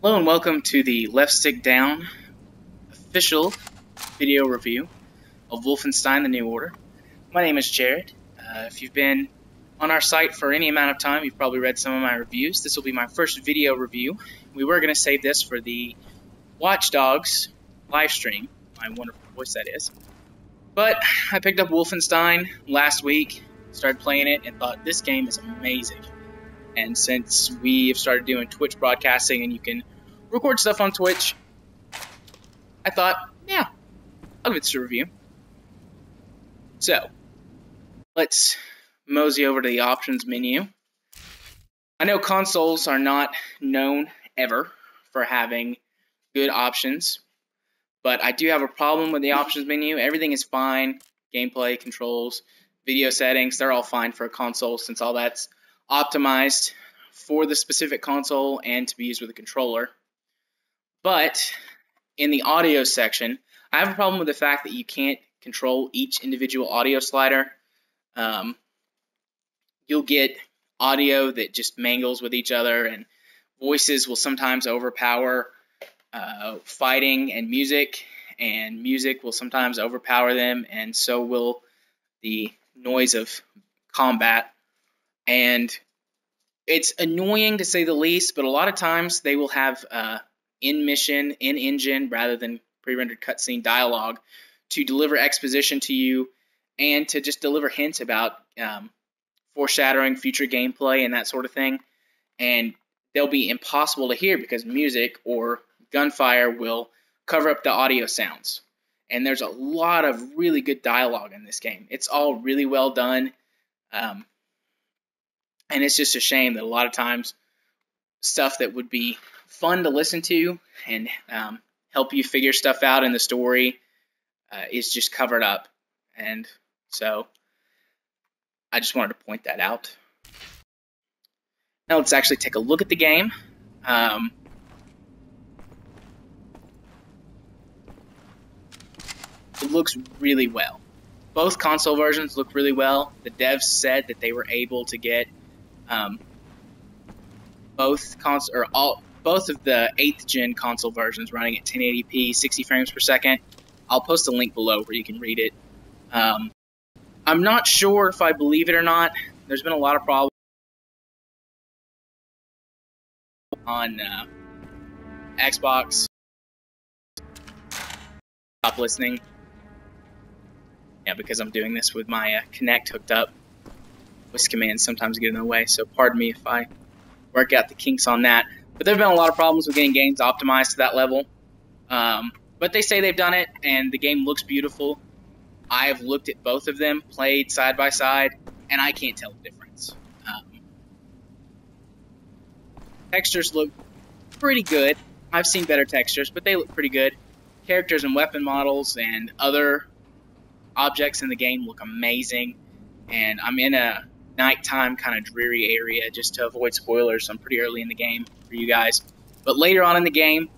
Hello and welcome to the Left Stick Down official video review of Wolfenstein: The New Order. My name is Jared. If you've been on our site for any amount of time, you've probably read some of my reviews. This will be my first video review. We were going to save this for the Watch Dogs live stream, my wonderful voice that is. But I picked up Wolfenstein last week, started playing it, and thought this game is amazing. And since we have started doing Twitch broadcasting and you can record stuff on Twitch, I thought, yeah, I'll give this a review. So, let's mosey over to the options menu. I know consoles are not known ever for having good options, but I do have a problem with the options menu. Everything is fine. Gameplay, controls, video settings, they're all fine for a console since all that's optimized for the specific console and to be used with a controller. But in the audio section, I have a problem with the fact that you can't control each individual audio slider. You'll get audio that just mangles with each other, and voices will sometimes overpower fighting and music will sometimes overpower them, and so will the noise of combat. And it's annoying to say the least, but a lot of times they will have in-mission, in-engine, rather than pre-rendered cutscene dialogue to deliver exposition to you and to just deliver hints about foreshadowing future gameplay and that sort of thing. And they'll be impossible to hear because music or gunfire will cover up the audio sounds. And there's a lot of really good dialogue in this game. It's all really well done. And it's just a shame that a lot of times stuff that would be fun to listen to and help you figure stuff out in the story is just covered up. And so I just wanted to point that out. Now let's actually take a look at the game. It looks really well. Both console versions look really well. The devs said that they were able to get both of the 8th gen console versions running at 1080p, 60 frames per second. I'll post a link below where you can read it. I'm not sure if I believe it or not. There's been a lot of problems on Xbox. Stop listening. Yeah, because I'm doing this with my Kinect hooked up. Voice commands sometimes get in the way, so pardon me if I work out the kinks on that. But there have been a lot of problems with getting games optimized to that level. But they say they've done it, and the game looks beautiful. I have looked at both of them, played side by side, and I can't tell the difference. Textures look pretty good. I've seen better textures, but they look pretty good. Characters and weapon models and other objects in the game look amazing. And I'm in a nighttime kind of dreary area just to avoid spoilers. I'm pretty early in the game for you guys. But later on in the game,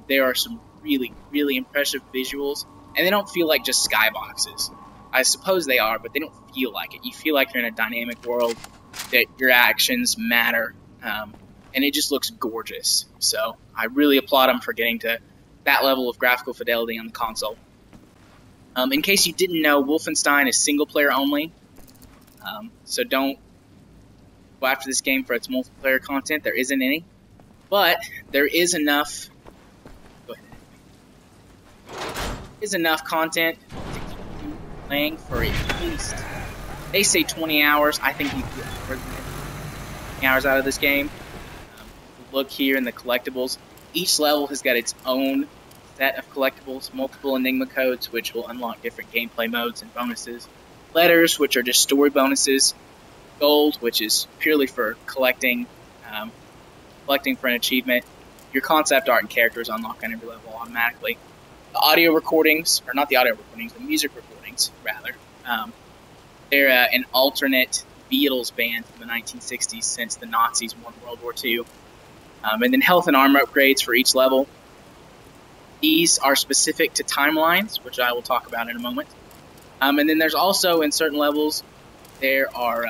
there are some really, really impressive visuals. And they don't feel like just skyboxes. I suppose they are, but they don't feel like it. You feel like you're in a dynamic world, that your actions matter. And it just looks gorgeous. So I really applaud them for getting to that level of graphical fidelity on the console. In case you didn't know, Wolfenstein is single player only. So don't go after this game for its multiplayer content. There isn't any. But there is enough. Go ahead. There is enough content to keep you playing for at least, they say 20 hours. I think you can get more than 20 hours out of this game. Look here in the collectibles. Each level has got its own set of collectibles, multiple Enigma codes, which will unlock different gameplay modes and bonuses. Letters, which are just story bonuses. Gold, which is purely for collecting for an achievement. Your concept art and characters unlock on every level automatically. The audio recordings, or not the audio recordings, the music recordings, rather. They're an alternate Beatles band from the 1960s since the Nazis won World War II. And then health and armor upgrades for each level. These are specific to timelines, which I will talk about in a moment. And then there's also, in certain levels, there are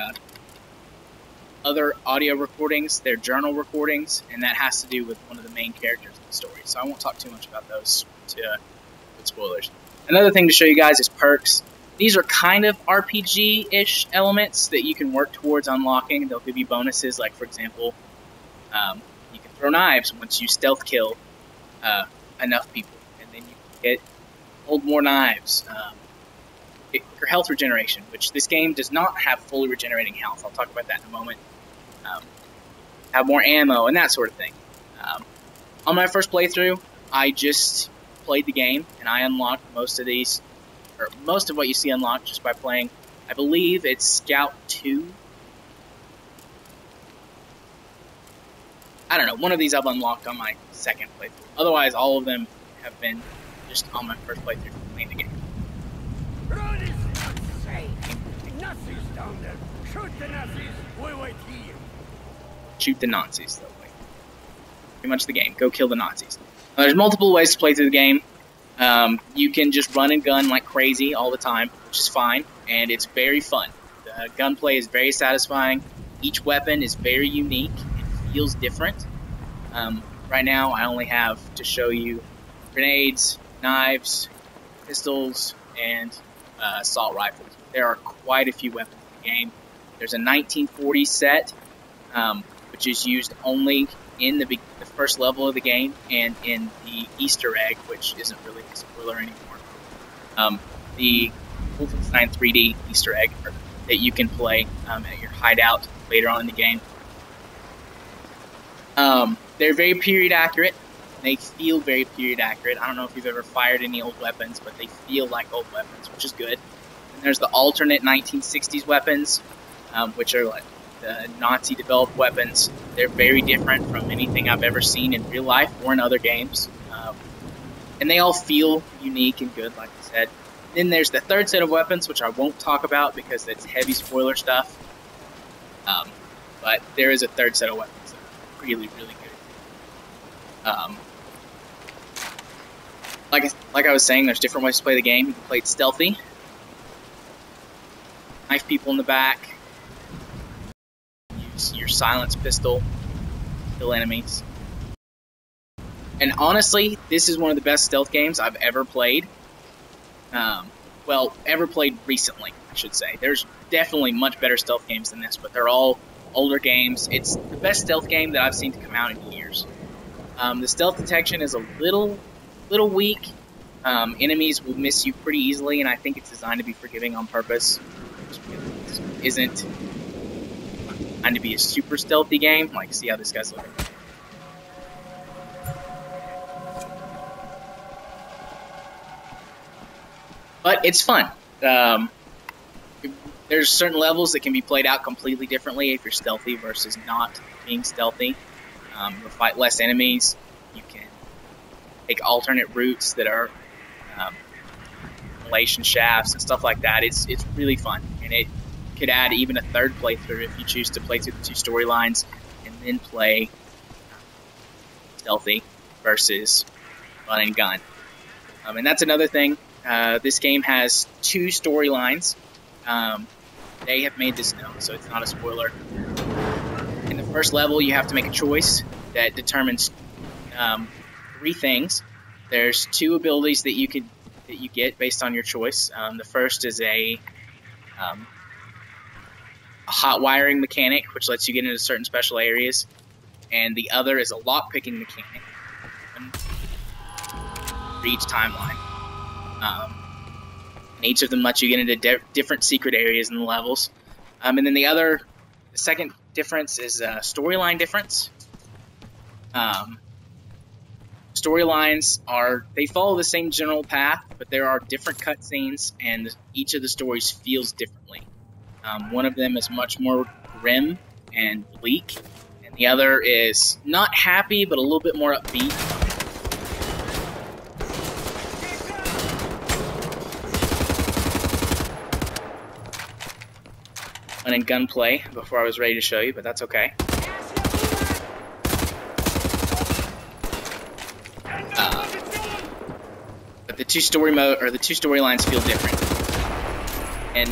other audio recordings. They're journal recordings, and that has to do with one of the main characters in the story. So I won't talk too much about those with spoilers. Another thing to show you guys is perks. These are kind of RPG-ish elements that you can work towards unlocking. They'll give you bonuses, like, for example, you can throw knives once you stealth kill enough people, and then you can hold more knives. Get quicker health regeneration, which this game does not have fully regenerating health. I'll talk about that in a moment. Have more ammo and that sort of thing. On my first playthrough, I just played the game, and I unlocked most of these, or most of what you see unlocked just by playing. I believe it's Scout 2. I don't know, one of these I've unlocked on my second playthrough. Otherwise, all of them have been just on my first playthrough playing the game. Road is not safe. Nazis down there. Shoot the Nazis. We wait here. Shoot the Nazis, though. Like, pretty much the game. Go kill the Nazis. There's multiple ways to play through the game. You can just run and gun like crazy all the time, which is fine, and it's very fun. The gunplay is very satisfying. Each weapon is very unique. It feels different. Right now, I only have to show you grenades, knives, pistols, and assault rifles. There are quite a few weapons in the game. There's a 1940 set, which is used only in the first level of the game and in the Easter egg, which isn't really a spoiler anymore. The Wolfenstein 3D Easter egg that you can play at your hideout later on in the game. They're very period accurate. They feel very period accurate. I don't know if you've ever fired any old weapons, but they feel like old weapons, which is good. And there's the alternate 1960s weapons, which are like the Nazi-developed weapons. They're very different from anything I've ever seen in real life or in other games. And they all feel unique and good, like I said. Then there's the third set of weapons, which I won't talk about because it's heavy spoiler stuff. But there is a third set of weapons that are really, really good. Like I was saying, there's different ways to play the game. You can play it stealthy, knife people in the back, use your silence pistol, kill enemies. And honestly, this is one of the best stealth games I've ever played. Well, ever played recently, I should say. There's definitely much better stealth games than this, but they're all older games. It's the best stealth game that I've seen to come out in years. The stealth detection is a little weak. Enemies will miss you pretty easily, and I think it's designed to be forgiving on purpose. It isn't designed to be a super stealthy game. Like, see how this guy's looking. But it's fun. There's certain levels that can be played out completely differently if you're stealthy versus not being stealthy. You'll fight less enemies. You can take alternate routes that are ventilation shafts and stuff like that. It's really fun, and it could add even a third playthrough if you choose to play through the two storylines and then play stealthy versus run and gun. And that's another thing. This game has two storylines. They have made this known, so it's not a spoiler. In the first level, you have to make a choice that determines three things. There's two abilities that you get based on your choice. The first is a hot wiring mechanic, which lets you get into certain special areas, and the other is a lock-picking mechanic for each timeline. And each of them lets you get into different secret areas in the levels. And then the second difference is a storyline difference. Storylines they follow the same general path, but there are different cutscenes, and each of the stories feels differently. One of them is much more grim and bleak, and the other is not happy, but a little bit more upbeat. And in gunplay before I was ready to show you, but that's okay. But the two storylines feel different, and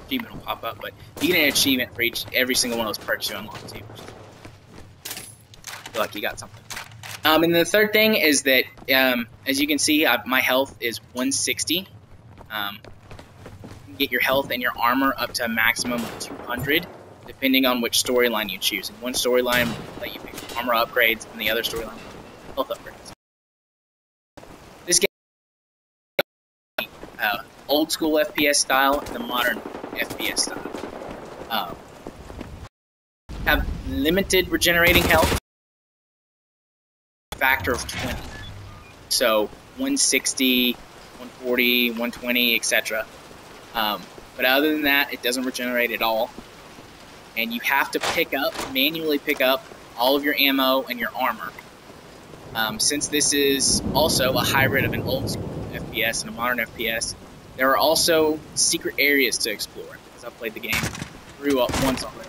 achievement will pop up, but you get an achievement for every single one of those perks you unlock too. I feel like you got something. And the third thing is that, as you can see, my health is 160. You can get your health and your armor up to a maximum of 200, depending on which storyline you choose. And one storyline will let you pick armor upgrades, and the other storyline will health upgrades. This game is old school FPS style and the modern FPS style. Have limited regenerating health. Factor of 20, so 160, 140, 120, etc. But other than that, it doesn't regenerate at all, and you have to manually pick up all of your ammo and your armor. Since this is also a hybrid of an old school FPS and a modern FPS, there are also secret areas to explore, because I've played the game through once already.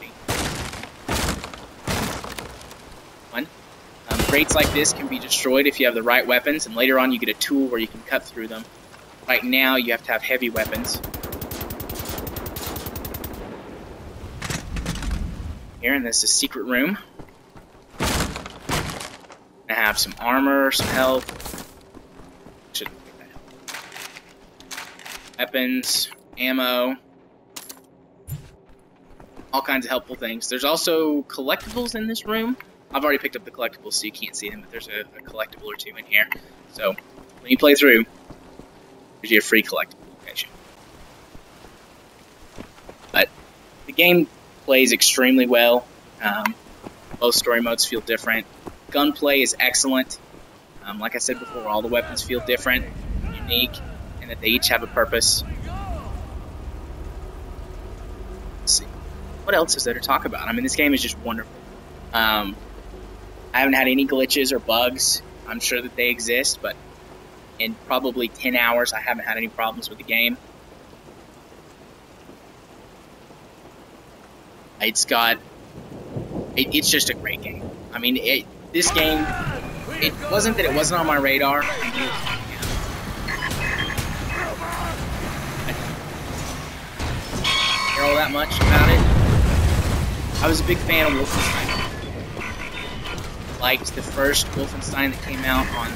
Crates like this can be destroyed if you have the right weapons, and later on you get a tool where you can cut through them. Right now you have to have heavy weapons. Here, and this is a secret room. I have some armor, some health. Shouldn't pick that health. Weapons, ammo. All kinds of helpful things. There's also collectibles in this room. I've already picked up the collectibles, so you can't see them, but there's a collectible or two in here. So, when you play through, there's your free collectible location. But the game plays extremely well. Both story modes feel different. Gunplay is excellent. Like I said before, all the weapons feel different, unique, and that they each have a purpose. Let's see. What else is there to talk about? I mean, this game is just wonderful. I haven't had any glitches or bugs. I'm sure that they exist, but in probably 10 hours, I haven't had any problems with the game. It's just a great game. I mean, this game, it wasn't that it wasn't on my radar. I knew it was coming out. I didn't care all that much about it. I was a big fan of Wolfenstein. Liked the first Wolfenstein that came out on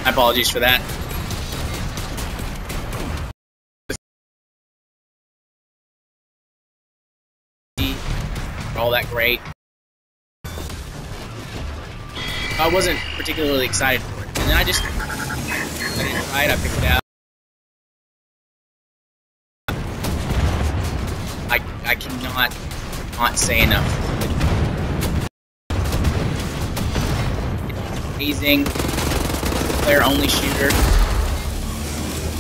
my apologies for that. All that great. I wasn't particularly excited for it, and then I didn't try it, I picked it out. I cannot not say enough. It's amazing, player-only shooter.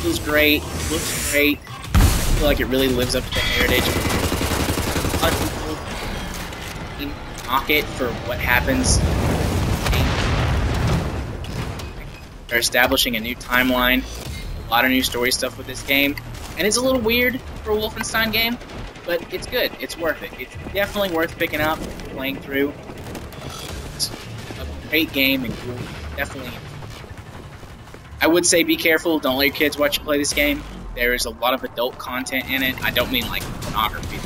Feels great, looks great. I feel like it really lives up to the heritage. A lot of people knock it for what happens. They're establishing a new timeline, a lot of new story stuff with this game, and it's a little weird for a Wolfenstein game, but it's good. It's worth it. It's definitely worth picking up and playing through. It's a great game, and cool. Definitely. I would say be careful. Don't let your kids watch you play this game. There is a lot of adult content in it. I don't mean like pornography.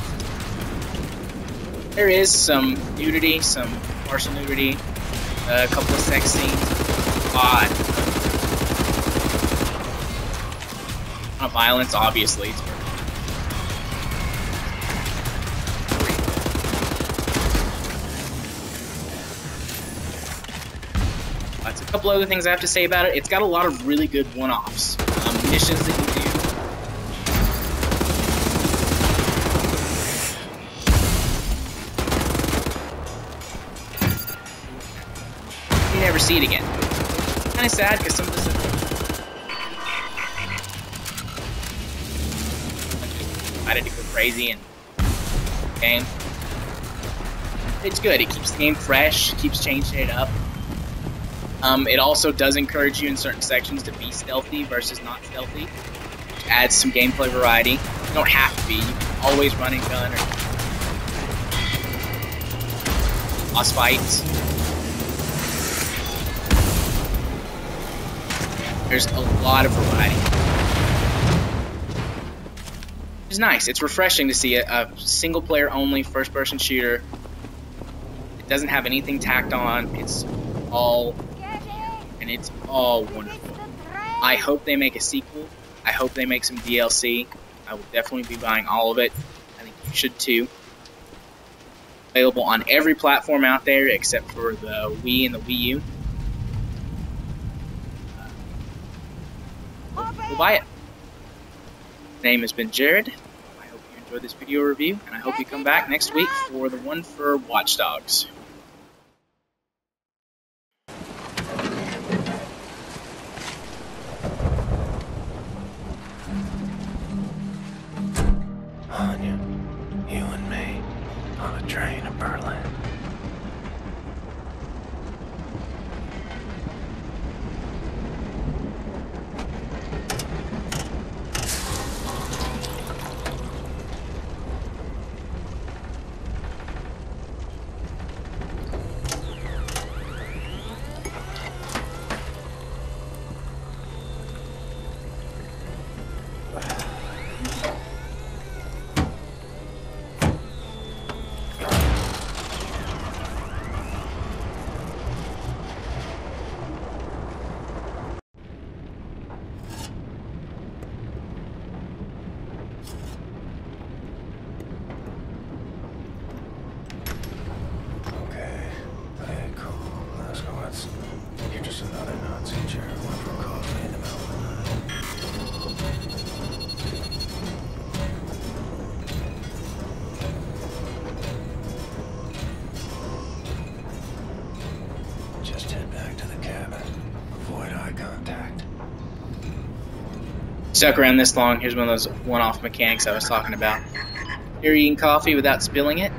There is some nudity, some partial nudity, a couple of sex scenes. Odd. Not violence, obviously. That's a couple other things I have to say about it. It's got a lot of really good one-offs. Missions that you do. You never see it again. Kind of sad because some of this decided to go crazy and game. It's good. It keeps the game fresh. Keeps changing it up. It also does encourage you in certain sections to be stealthy versus not stealthy, which adds some gameplay variety. You don't have to be. You can always run and gun or boss fights. There's a lot of variety. It's nice. It's refreshing to see a single-player only first-person shooter. It doesn't have anything tacked on. It's all wonderful. I hope they make a sequel. I hope they make some DLC. I will definitely be buying all of it. I think you should too. Available on every platform out there except for the Wii and the Wii U. We'll buy it. My name has been Jared. I hope you enjoyed this video review, and I hope you come back next week for the one for Watch Dogs. Anya, you and me, on a train to Berlin. You're just another Nazi jerk. Went for coffee in the middle of the night. Just head back to the cabin. Avoid eye contact. Stuck around this long, here's one of those one-off mechanics I was talking about. You're eating coffee without spilling it.